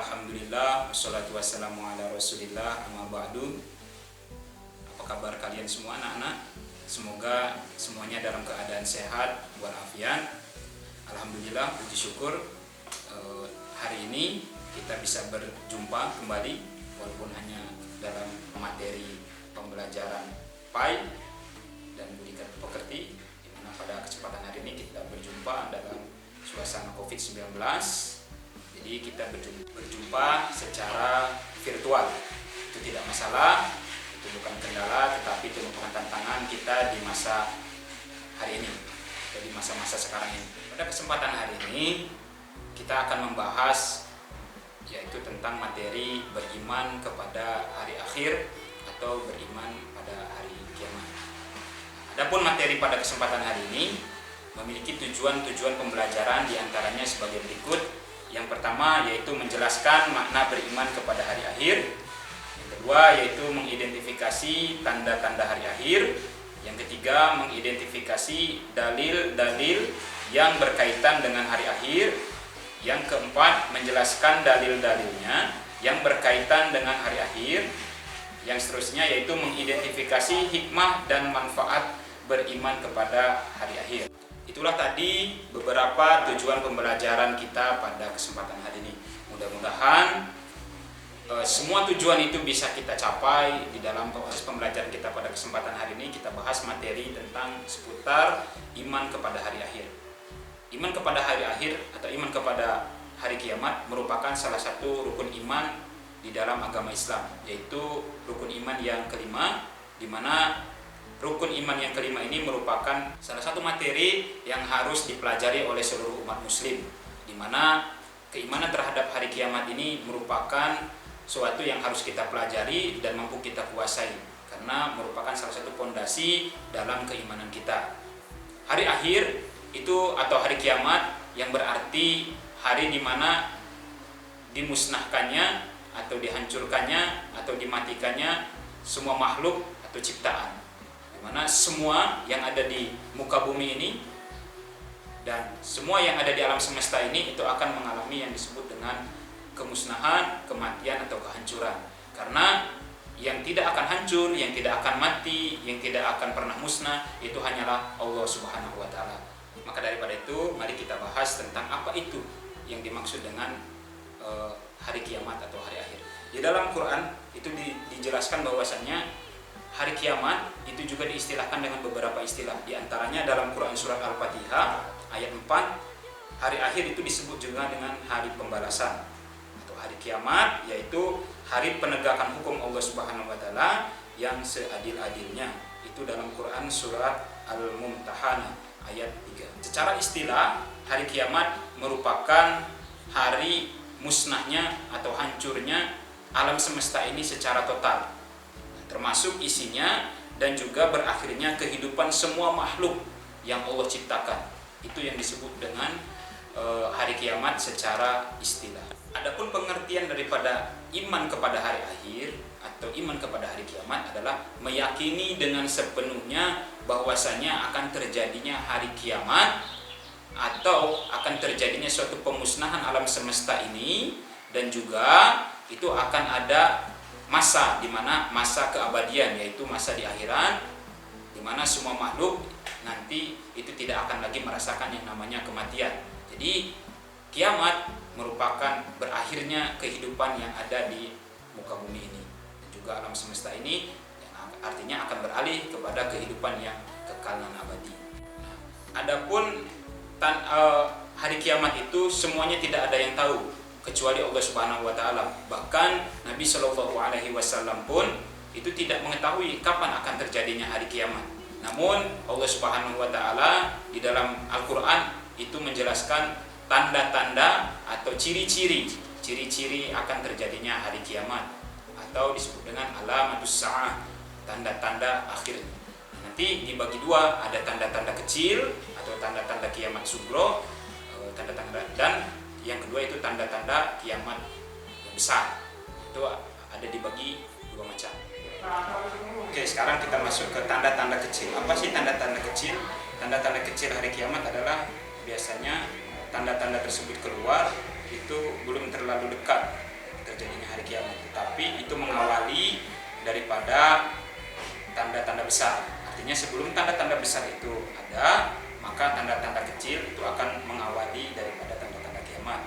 alhamdulillah, wassalatu wassalamu ala rasulillah, amma ba'du. Apa kabar kalian semua anak-anak? Semoga semuanya dalam keadaan sehat walafiat. Alhamdulillah, puji syukur hari ini kita bisa berjumpa kembali walaupun hanya dalam materi pembelajaran PAI dan budi pekerti, di mana pada kesempatan hari ini kita berjumpa dalam suasana COVID-19. Jadi kita berjumpa secara virtual. Itu tidak masalah, itu bukan kendala, tetapi itu merupakan tantangan kita di masa hari ini, jadi masa-masa sekarang ini. Pada kesempatan hari ini kita akan membahas yaitu tentang materi beriman kepada hari akhir atau beriman pada hari kiamat. Adapun materi pada kesempatan hari ini memiliki tujuan-tujuan pembelajaran diantaranya sebagai berikut. Yang pertama yaitu menjelaskan makna beriman kepada hari akhir. Yang kedua yaitu mengidentifikasi tanda-tanda hari akhir. Yang ketiga mengidentifikasi dalil-dalil yang berkaitan dengan hari akhir. Yang keempat menjelaskan dalil-dalilnya yang berkaitan dengan hari akhir. Yang seterusnya yaitu mengidentifikasi hikmah dan manfaat beriman kepada hari akhir. Itulah tadi beberapa tujuan pembelajaran kita pada kesempatan hari ini. Mudah-mudahan semua tujuan itu bisa kita capai di dalam proses pembelajaran kita pada kesempatan hari ini. Kita bahas materi tentang seputar iman kepada hari akhir. Iman kepada hari akhir atau iman kepada hari kiamat merupakan salah satu rukun iman di dalam agama Islam, yaitu rukun iman yang kelima, di mana rukun iman yang kelima ini merupakan salah satu materi yang harus dipelajari oleh seluruh umat muslim, di mana keimanan terhadap hari kiamat ini merupakan suatu yang harus kita pelajari dan mampu kita kuasai, karena merupakan salah satu pondasi dalam keimanan kita. Hari akhir itu atau hari kiamat yang berarti hari di mana dimusnahkannya atau dihancurkannya atau dimatikannya semua makhluk atau ciptaan, mana semua yang ada di muka bumi ini dan semua yang ada di alam semesta ini itu akan mengalami yang disebut dengan kemusnahan, kematian atau kehancuran. Karena yang tidak akan hancur, yang tidak akan mati, yang tidak akan pernah musnah itu hanyalah Allah Subhanahu wa taala. Maka daripada itu mari kita bahas tentang apa itu yang dimaksud dengan hari kiamat atau hari akhir. Di dalam Quran itu dijelaskan bahwasannya hari kiamat itu juga diistilahkan dengan beberapa istilah. Di antaranya dalam Quran surat Al-Fatihah ayat 4, hari akhir itu disebut juga dengan hari pembalasan atau hari kiamat, yaitu hari penegakan hukum Allah Subhanahu wa taala yang seadil-adilnya. Itu dalam Quran surat Al-Mumtahanah ayat 3. Secara istilah, hari kiamat merupakan hari musnahnya atau hancurnya alam semesta ini secara total, termasuk isinya dan juga berakhirnya kehidupan semua makhluk yang Allah ciptakan. Itu yang disebut dengan hari kiamat secara istilah. Adapun pengertian daripada iman kepada hari akhir atau iman kepada hari kiamat adalah meyakini dengan sepenuhnya bahwasanya akan terjadinya hari kiamat atau akan terjadinya suatu pemusnahan alam semesta ini, dan juga itu akan ada masa di mana masa keabadian, yaitu masa di akhirat, di mana semua makhluk nanti itu tidak akan lagi merasakan yang namanya kematian. Jadi kiamat merupakan berakhirnya kehidupan yang ada di muka bumi ini dan juga alam semesta ini, yang artinya akan beralih kepada kehidupan yang kekal dan abadi. Adapun hari kiamat itu semuanya tidak ada yang tahu kecuali Allah Subhanahu wa taala. Bahkan Nabi Shallallahu alaihi wasallam pun itu tidak mengetahui kapan akan terjadinya hari kiamat. Namun Allah Subhanahu wa taala di dalam Al-Qur'an itu menjelaskan tanda-tanda atau ciri-ciri akan terjadinya hari kiamat, atau disebut dengan alamatus sa'ah, tanda-tanda akhir. Nanti dibagi dua, ada tanda-tanda kecil atau tanda-tanda kiamat sugro, tanda-tanda, dan yang kedua itu tanda-tanda kiamat yang besar. Itu ada dibagi dua macam. Oke, sekarang kita masuk ke tanda-tanda kecil. Apa sih tanda-tanda kecil? Tanda-tanda kecil hari kiamat adalah biasanya tanda-tanda tersebut keluar itu belum terlalu dekat terjadinya hari kiamat, tapi itu mengawali daripada tanda-tanda besar. Artinya sebelum tanda-tanda besar itu ada, maka tanda-tanda kecil itu akan mengawali daripada tanda-tanda kiamat.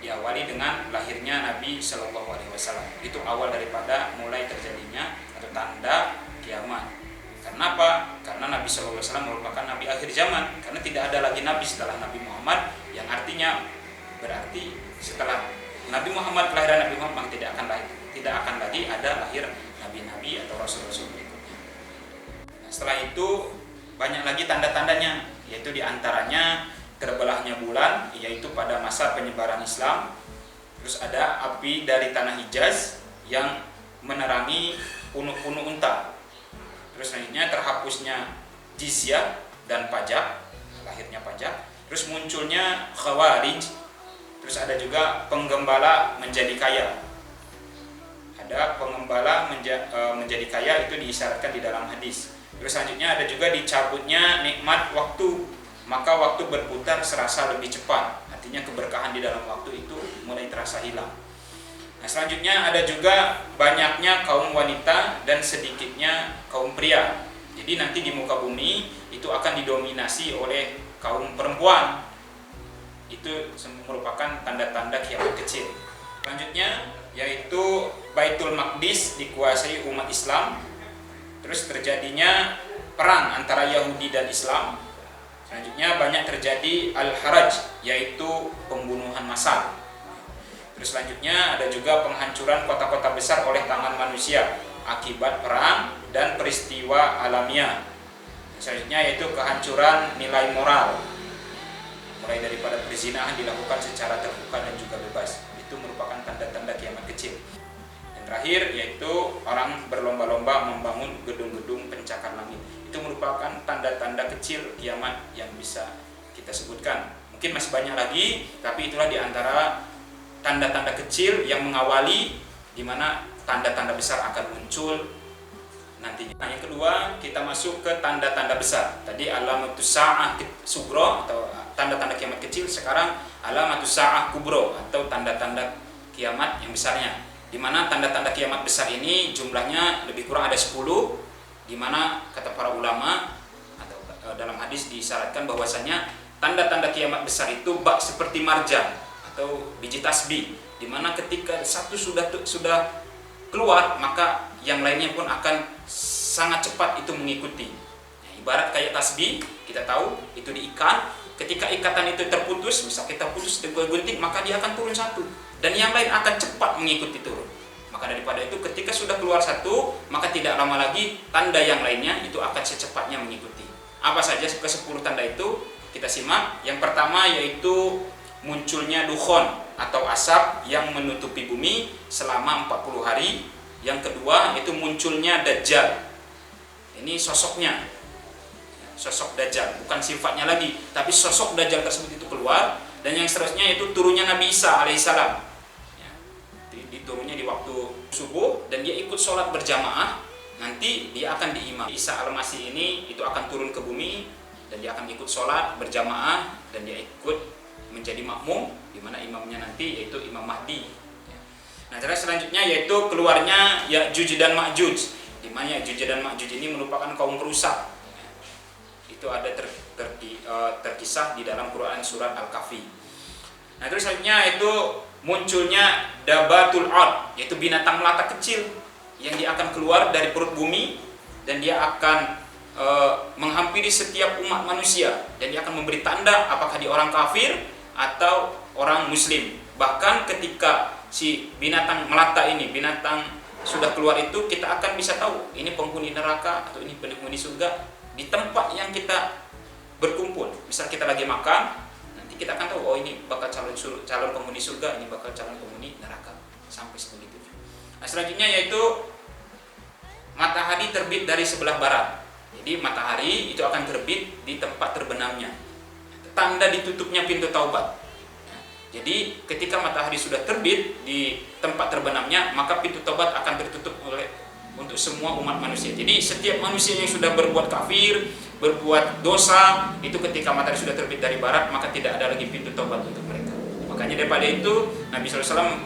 Diawali dengan lahirnya Nabi Shallallahu Alaihi Wasallam. Itu awal daripada mulai terjadinya atau tanda kiamat. Karena apa? Karena Nabi Shallallahu Alaihi Wasallam merupakan Nabi akhir zaman. Karena tidak ada lagi Nabi setelah Nabi Muhammad, yang artinya berarti setelah Nabi Muhammad, kelahiran Nabi Muhammad tidak akan lagi ada lahir nabi-nabi atau rasul-rasul berikutnya. Nah, setelah itu banyak lagi tanda-tandanya, yaitu diantaranya terbelahnya bulan, yaitu pada masa penyebaran Islam. Terus ada api dari tanah Hijaz yang menerangi punuk-punuk unta. Terus selanjutnya terhapusnya jizyah dan pajak, lahirnya pajak. Terus munculnya khawarij. Terus ada juga penggembala menjadi kaya. Ada penggembala menjadi kaya, itu diisyaratkan di dalam hadis. Terus selanjutnya ada juga dicabutnya nikmat waktu, maka waktu berputar serasa lebih cepat. Artinya keberkahan di dalam waktu itu mulai terasa hilang. Nah, selanjutnya ada juga banyaknya kaum wanita dan sedikitnya kaum pria. Jadi nanti di muka bumi itu akan didominasi oleh kaum perempuan. Itu merupakan tanda-tanda kiamat kecil. Selanjutnya yaitu Baitul Maqdis dikuasai umat Islam. Terus terjadinya perang antara Yahudi dan Islam. Selanjutnya banyak terjadi al-haraj, yaitu pembunuhan massal. Terus selanjutnya ada juga penghancuran kota-kota besar oleh tangan manusia akibat perang dan peristiwa alamiah. Selanjutnya yaitu kehancuran nilai moral, mulai daripada perzinahan dilakukan secara terbuka dan juga bebas. Itu merupakan tanda-tanda kiamat kecil. Dan terakhir yaitu orang berlomba-lomba membangun gedung-gedung pencakar langit. Itu merupakan tanda-tanda kecil kiamat yang bisa kita sebutkan. Mungkin masih banyak lagi, tapi itulah diantara tanda-tanda kecil yang mengawali di mana tanda-tanda besar akan muncul nantinya. Nah, yang kedua kita masuk ke tanda-tanda besar. Tadi alamatus sa'ah sugro atau tanda-tanda kiamat kecil, sekarang alamatus sa'ah kubro atau tanda-tanda kiamat yang besarnya. Di mana tanda-tanda kiamat besar ini jumlahnya lebih kurang ada 10, di mana kata para ulama atau dalam hadis disyaratkan bahwasanya tanda-tanda kiamat besar itu bak seperti marjan atau biji tasbih, di mana ketika satu sudah keluar maka yang lainnya pun akan sangat cepat itu mengikuti. Nah, ibarat kayak tasbih, kita tahu itu diikat, ketika ikatan itu terputus, misal kita putus dengan gunting, maka dia akan turun satu dan yang lain akan cepat mengikuti turun. Maka daripada itu ketika sudah keluar satu, maka tidak lama lagi tanda yang lainnya itu akan secepatnya mengikuti. Apa saja ke-10 tanda itu? Kita simak. Yang pertama yaitu munculnya dukhon atau asap yang menutupi bumi selama 40 hari. Yang kedua itu munculnya Dajjal. Ini sosoknya, sosok Dajjal, bukan sifatnya lagi, tapi sosok Dajjal tersebut itu keluar. Dan yang seterusnya itu turunnya Nabi Isa alaihissalam. Diturunnya di waktu subuh dan dia ikut sholat berjamaah. Nanti dia akan diimam. Isa al-Masih ini itu akan turun ke bumi dan dia akan ikut sholat berjamaah dan dia ikut menjadi makmum, di mana imamnya nanti yaitu Imam Mahdi. Nah, terus selanjutnya yaitu keluarnya Ya'juj dan Ma'juj, di mana Ya'juj dan Ma'juj ini merupakan kaum perusak. Itu ada terkisah di dalam Quran surat Al-Kahfi. Nah, terus selanjutnya itu munculnya Dabatul Ard, yaitu binatang melata kecil yang dia akan keluar dari perut bumi dan dia akan menghampiri setiap umat manusia dan dia akan memberi tanda apakah dia orang kafir atau orang muslim. Bahkan ketika si binatang melata ini, binatang sudah keluar itu, kita akan bisa tahu ini penghuni neraka atau ini penghuni surga di tempat yang kita berkumpul. Misal kita lagi makan, nanti kita akan tahu oh ini bakal calon penghuni surga, ini bakal calon penghuni neraka, sampai sebegitu. Nah, selanjutnya yaitu matahari terbit dari sebelah barat. Jadi matahari itu akan terbit di tempat terbenamnya, tanda ditutupnya pintu taubat. Jadi ketika matahari sudah terbit di tempat terbenamnya, maka pintu taubat akan tertutup untuk semua umat manusia. Jadi setiap manusia yang sudah berbuat kafir, berbuat dosa, itu ketika matahari sudah terbit dari barat, maka tidak ada lagi pintu taubat untuk mereka. Makanya daripada itu Nabi SAW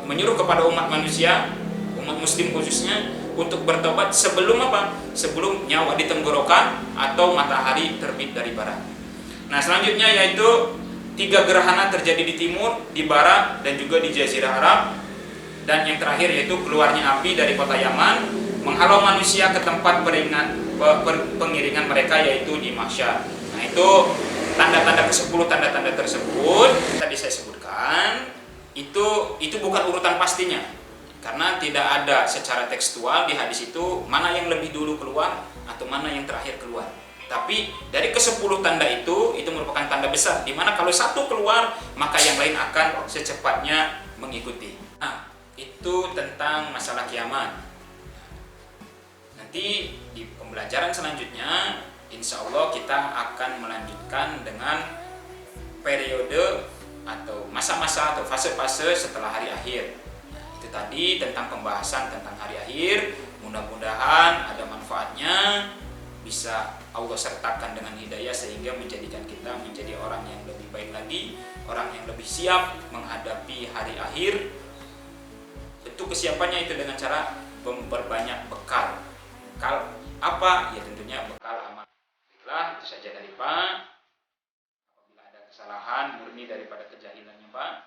menyuruh kepada umat manusia, umat muslim khususnya, untuk bertobat sebelum apa? Sebelum nyawa di tenggorokan atau matahari terbit dari barat. Nah, selanjutnya yaitu 3 gerhana terjadi di timur, di barat, dan juga di Jazirah Arab. Dan yang terakhir yaitu keluarnya api dari kota Yaman, menghalau manusia ke tempat pengiringan mereka, yaitu di Mahsyar. Nah, itu tanda-tanda ke-10, tanda-tanda tersebut tadi saya sebutkan, itu bukan urutan pastinya. Karena tidak ada secara tekstual di hadis itu mana yang lebih dulu keluar atau mana yang terakhir keluar. Tapi dari ke-10 tanda itu merupakan tanda besar, di mana kalau satu keluar maka yang lain akan secepatnya mengikuti. Nah, itu tentang masalah kiamat. Nanti di pembelajaran selanjutnya insya Allah kita akan melanjutkan dengan periode atau masa-masa atau fase-fase setelah hari akhir. Nah, itu tadi tentang pembahasan tentang hari akhir. Mudah-mudahan ada manfaatnya, bisa Allah sertakan dengan hidayah sehingga menjadikan kita menjadi orang yang lebih baik lagi, orang yang lebih siap menghadapi hari akhir. Bentuk kesiapannya itu dengan cara memperbanyak bekal. Bekal apa? Ya tentunya bekal amal. Baiklah, itu saja dari Pak. Apabila ada kesalahan murni daripada kejahilannya Pak.